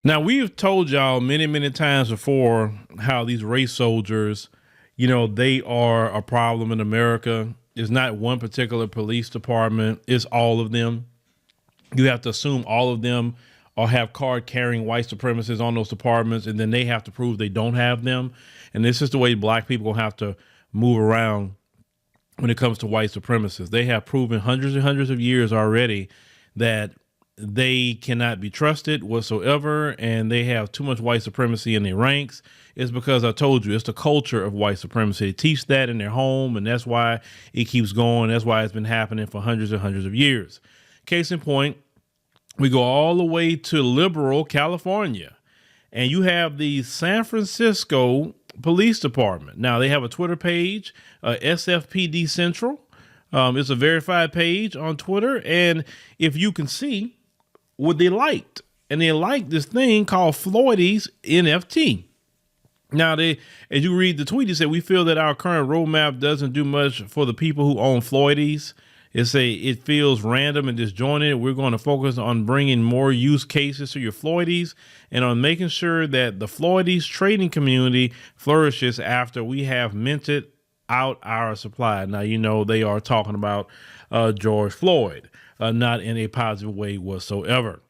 Now, we've told y'all many, many times before how these race soldiers, they are a problem in America. It's not one particular police department. It's all of them. You have to assume all of them or have card carrying white supremacists on those departments, and then they have to prove they don't have them. And this is the way black people have to move around when it comes to white supremacists. They have proven hundreds and hundreds of years already that they cannot be trusted whatsoever, and they have too much white supremacy in their ranks. It's because I told you, it's the culture of white supremacy. They teach that in their home, and that's why it keeps going. That's why it's been happening for hundreds and hundreds of years. Case in point, we go all the way to liberal California, and you have the San Francisco Police Department. Now, they have a Twitter page, SFPD Central. It's a verified page on Twitter, and if you can see, what they liked, and they liked this thing called Floydies NFT. Now, as you read the tweet, they said, we feel that our current roadmap doesn't do much for the people who own Floydies. It feels random and disjointed. We're going to focus on bringing more use cases to your Floydies and on making sure that the Floydies trading community flourishes after we have minted out our supply. Now, they are talking about George Floyd. Not in a positive way whatsoever.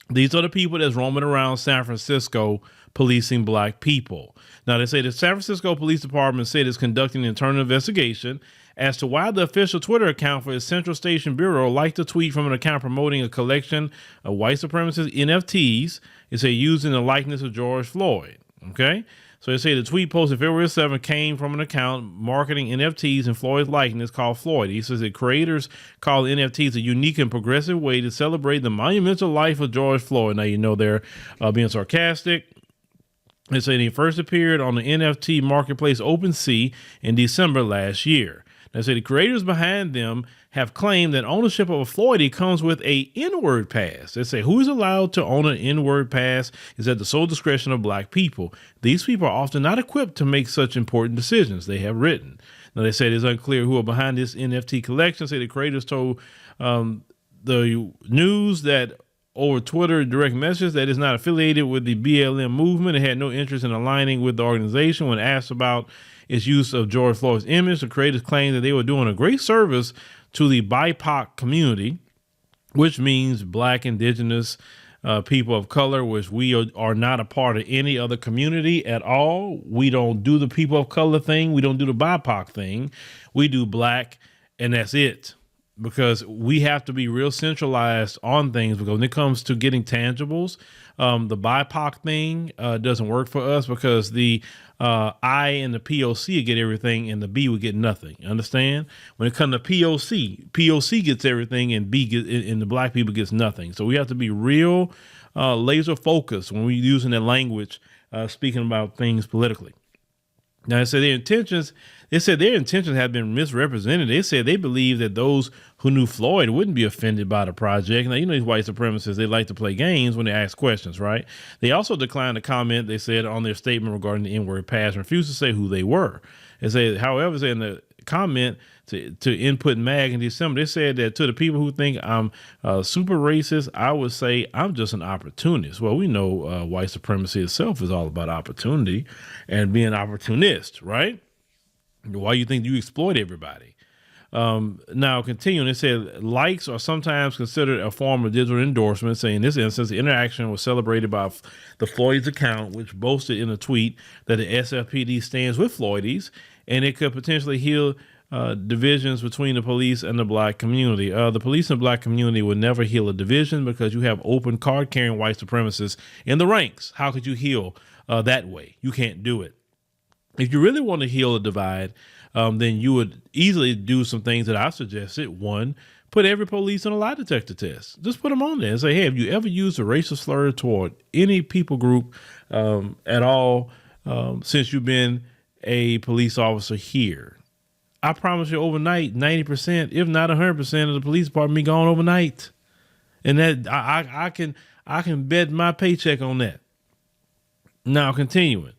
These are the people that's roaming around San Francisco policing black people. Now, they say the San Francisco Police Department said it's conducting an internal investigation as to why the official Twitter account for its Central Station Bureau liked a tweet from an account promoting a collection of white supremacist NFTs. It said using the likeness of George Floyd. Okay. So they say the tweet posted February 7th came from an account marketing NFTs in Floyd's likeness called Floyd. He says that creators call NFTs a unique and progressive way to celebrate the monumental life of George Floyd. Now, they're being sarcastic. They say he first appeared on the NFT marketplace OpenSea in December last year. They say the creators behind them have claimed that ownership of a Floydie comes with a N-word pass. They say who is allowed to own an N-word pass is at the sole discretion of black people. These people are often not equipped to make such important decisions, they have written. Now, they say it's unclear who are behind this NFT collection. Say the creators told the news that over Twitter direct message that is not affiliated with the BLM movement. It had no interest in aligning with the organization. When asked about its use of George Floyd's image, the creators claimed that they were doing a great service to the BIPOC community, which means black, indigenous, people of color, which we are not a part of any other community at all. We don't do the people of color thing. We don't do the BIPOC thing. We do black, and that's it. Because we have to be real centralized on things, because when it comes to getting tangibles, the BIPOC thing doesn't work for us, because the I and the POC get everything and the B would get nothing. Understand? When it comes to POC gets everything and and the black people gets nothing. So we have to be real laser focused when we're using that language, speaking about things politically. Now, they said their intentions have been misrepresented. They said they believe that those who knew Floyd wouldn't be offended by the project. Now, these white supremacists, they like to play games when they ask questions, right? They also declined to comment, they said, on their statement regarding the N-word pass, refused to say who they were. They said, however, in the comment to Input Mag in December, they said that to the people who think I'm super racist, I would say I'm just an opportunist. Well, we know white supremacy itself is all about opportunity and being an opportunist, right? Why you think you exploit everybody? Now, continuing, it said likes are sometimes considered a form of digital endorsement, saying in this instance, the interaction was celebrated by the Floydies account, which boasted in a tweet that the SFPD stands with Floydies, and it could potentially heal divisions between the police and the black community. The police and black community would never heal a division, because you have open card-carrying white supremacists in the ranks. How could you heal that way? You can't do it. If you really want to heal a divide, then you would easily do some things that I suggested. One, put every police on a lie detector test. Just put them on there and say, hey, have you ever used a racial slur toward any people group at all since you've been a police officer here? I promise you overnight, 90%, if not 100% of the police department be gone overnight. And that I can bet my paycheck on that. Now, continuing.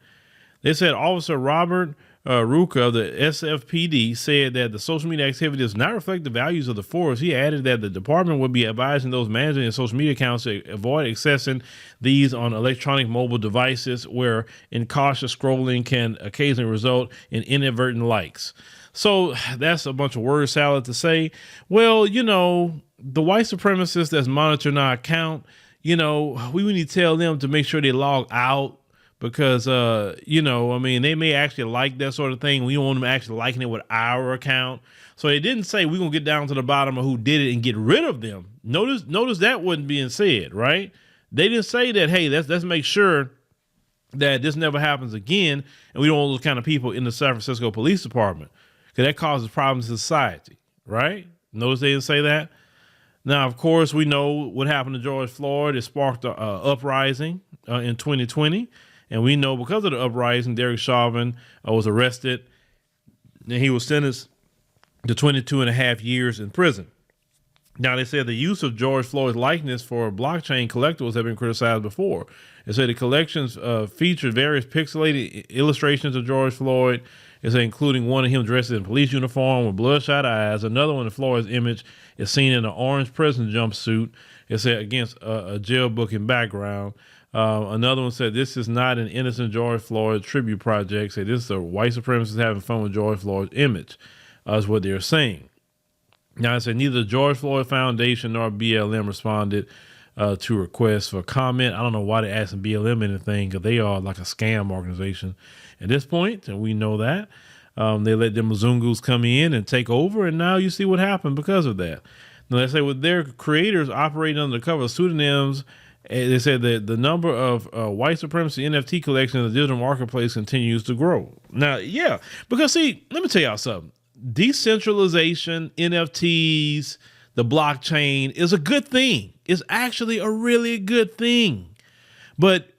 They said Officer Robert Ruka of the SFPD said that the social media activity does not reflect the values of the force. He added that the department would be advising those managing their social media accounts to avoid accessing these on electronic mobile devices where incautious scrolling can occasionally result in inadvertent likes. So that's a bunch of word salad to say. Well, the white supremacists that's monitoring our account, we need to tell them to make sure they log out. Because, they may actually like that sort of thing. We don't want them actually liking it with our account. So they didn't say we're going to get down to the bottom of who did it and get rid of them. Notice that wasn't being said, right? They didn't say that, hey, let's make sure that this never happens again. And we don't want those kind of people in the San Francisco Police Department because that causes problems in society, right? Notice they didn't say that. Now, of course, we know what happened to George Floyd. It sparked an uprising in 2020. And we know because of the uprising, Derek Chauvin was arrested and he was sentenced to 22 and a half years in prison. Now, they said the use of George Floyd's likeness for blockchain collectibles have been criticized before. They said the collections featured various pixelated illustrations of George Floyd. They said including one of him dressed in police uniform with bloodshot eyes. Another one of Floyd's image is seen in an orange prison jumpsuit. It said against a jail booking background. Another one said, this is not an innocent George Floyd tribute project. Say this is a white supremacist having fun with George Floyd's image, is what they're saying. Now, I said neither the George Floyd Foundation nor BLM responded to requests for comment. I don't know why they're asking BLM anything because they are like a scam organization at this point, and we know that. They let them Mzungus come in and take over, and now you see what happened because of that. Now, they say with their creators operating under the cover of pseudonyms, they said that the number of white supremacy NFT collections in the digital marketplace continues to grow. Now, yeah, because see, let me tell y'all something. Decentralization, NFTs, the blockchain is a good thing. It's actually a really good thing. But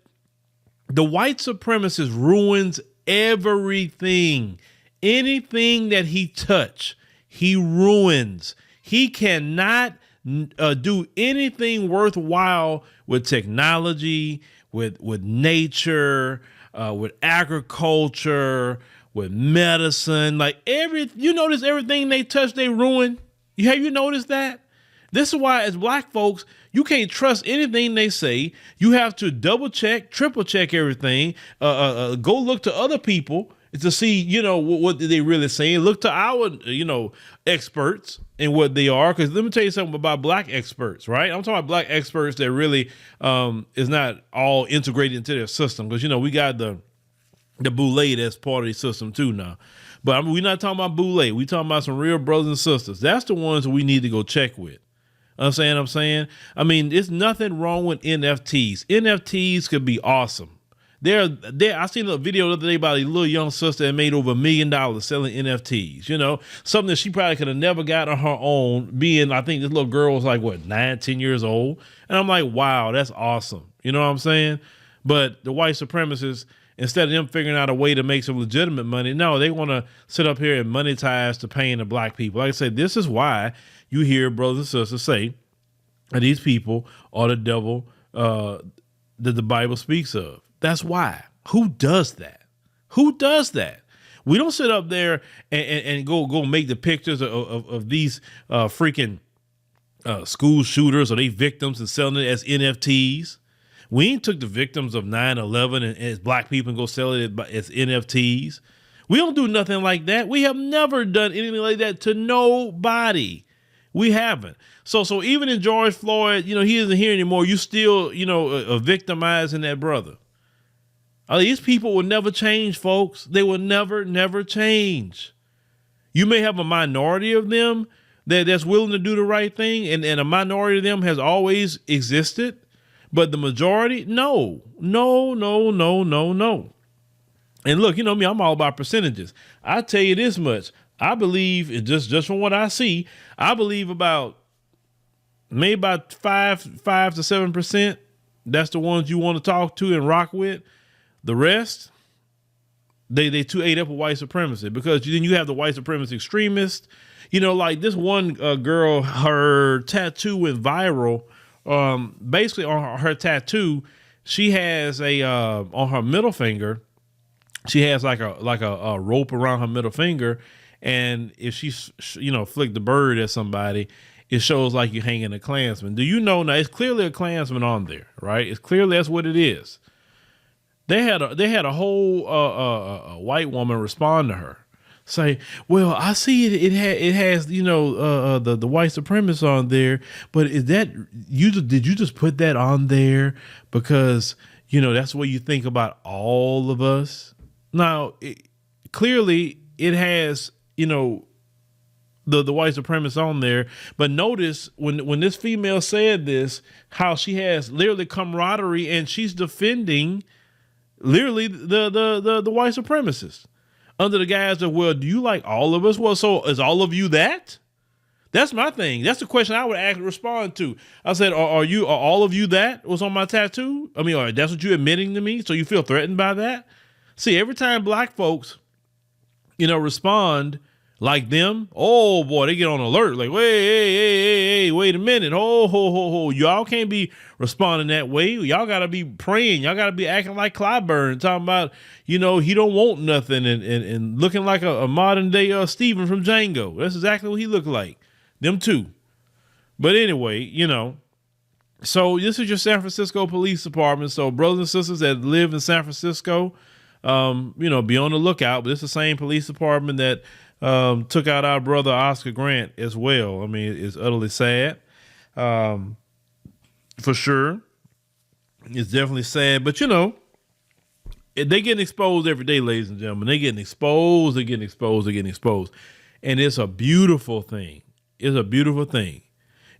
the white supremacist ruins everything. Anything that he touch, he ruins. He cannot do anything worthwhile with technology, with nature, with agriculture, with medicine. Like you notice everything they touch, they ruin. Have you noticed that? This is why, as black folks, you can't trust anything they say. You have to double check, triple check everything. Go look to other people to see, what they really saying. Look to our, experts and what they are. Because let me tell you something about black experts, right? I'm talking about black experts that really is not all integrated into their system. Because, we got the boule that's part of the system too now. But we're not talking about boule. We're talking about some real brothers and sisters. That's the ones we need to go check with. I'm saying? I mean, there's nothing wrong with NFTs. NFTs could be awesome. I seen a video the other day about a little young sister that made over $1 million selling NFTs, something that she probably could have never got on her own, being, I think this little girl was like, 9, 10 years old. And I'm like, wow, that's awesome. You know what I'm saying? But the white supremacists, instead of them figuring out a way to make some legitimate money, no, they want to sit up here and monetize the pain of black people. Like I said, this is why you hear brothers and sisters say that these people are the devil that the Bible speaks of. That's why. Who does that? Who does that? We don't sit up there and go make the pictures of these freaking school shooters or they victims and selling it as NFTs. We ain't took the victims of 9/11 and as black people and go sell it as NFTs. We don't do nothing like that. We have never done anything like that to nobody. We haven't. So even in George Floyd, he isn't here anymore. You still, victimizing that brother. These people will never change, folks. They will never change. You may have a minority of them that's willing to do the right thing, and a minority of them has always existed. But the majority, no. And look, me, I'm all about percentages. I tell you this much. I believe, just from what I see, I believe maybe about 5 to 7%. That's the ones you want to talk to and rock with. The rest, they too ate up with white supremacy, because then you have the white supremacy extremists. Like this one girl, her tattoo went viral. Basically on her tattoo, she has on her middle finger, she has like a rope around her middle finger, and if she flick the bird at somebody, it shows like you're hanging a Klansman. Do you know now? It's clearly a Klansman on there, right? It's clearly that's what it is. They had a whole a white woman respond to her, say, "Well, I see it has the white supremacist on there, but is that did you just put that on there because that's what you think about all of us?" Now, clearly it has the white supremacist on there, but notice when this female said this, how she has literally camaraderie and she's defending literally the white supremacists under the guise of, well, do you like all of us? Well, so is all of you that? That's my thing. That's the question I would actually respond to. I said, are all of you that was on my tattoo? I mean, that's what you're admitting to me? So you feel threatened by that? See, every time black folks, respond like them, oh boy, they get on alert. Like, wait a minute. Ho. Y'all can't be responding that way. Y'all got to be praying. Y'all got to be acting like Clyburn, talking about, he don't want nothing and looking like a modern day Steven from Django. That's exactly what he looked like. Them two. But anyway, so this is your San Francisco Police Department. So brothers and sisters that live in San Francisco, be on the lookout. But it's the same police department that took out our brother Oscar Grant as well. I mean, it's utterly sad, for sure. It's definitely sad, but they getting exposed every day, ladies and gentlemen. They're getting exposed, and it's a beautiful thing. It's a beautiful thing.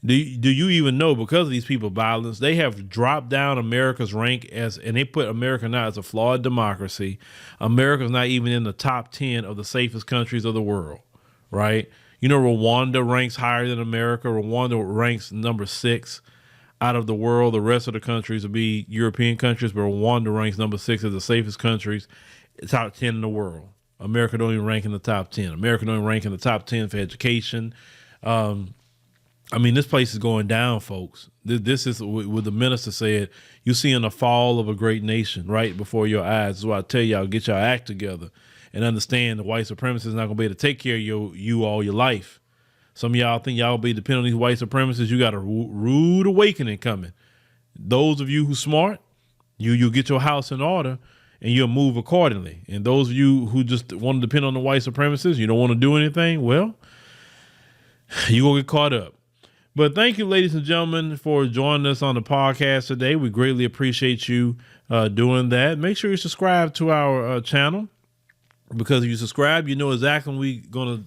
Do you even know, because of these people's violence, they have dropped down America's rank and they put America now as a flawed democracy. America's not even in the top 10 of the safest countries of the world, right? Rwanda ranks higher than America. Rwanda ranks number 6 out of the world. The rest of the countries will be European countries, but Rwanda ranks number 6 as the safest countries, top 10 in the world. America don't even rank in the top 10. America don't even rank in the top 10 for education. I mean, this place is going down, folks. This is what the minister said. You seeing the fall of a great nation right before your eyes. That's why I tell y'all, get y'all act together and understand the white supremacists is not going to be able to take care of you all your life. Some of y'all think y'all be depending on these white supremacists. You got a rude awakening coming. Those of you who smart, you get your house in order and you'll move accordingly. And those of you who just want to depend on the white supremacists, you don't want to do anything, well, you're going to get caught up. But thank you, ladies and gentlemen, for joining us on the podcast today. We greatly appreciate you doing that. Make sure you subscribe to our channel, because if you subscribe, you know exactly when we're going to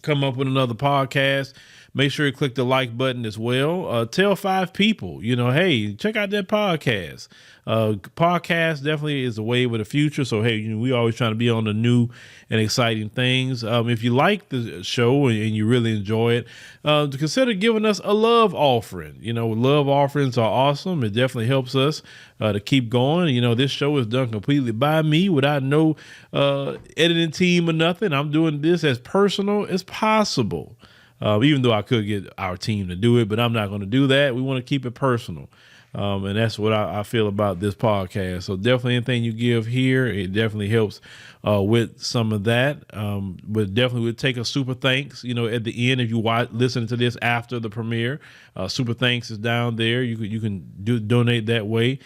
come up with another podcast. Make sure you click the like button as well. Tell 5 people, hey, check out that podcast. Podcast definitely is the wave of the future. So, hey, we always trying to be on the new and exciting things. If you like the show and you really enjoy it, consider giving us a love offering. Love offerings are awesome. It definitely helps us to keep going. This show is done completely by me without no editing team or nothing. I'm doing this as personal as possible. Even though I could get our team to do it, but I'm not going to do that. We want to keep it personal. And that's what I feel about this podcast. So definitely anything you give here, it definitely helps with some of that. But definitely would take a super thanks, at the end, if you listen to this after the premiere. Super thanks is down there. You can donate that way.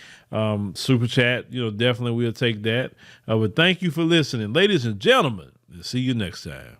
Super chat, definitely we'll take that. But thank you for listening, ladies and gentlemen. See you next time.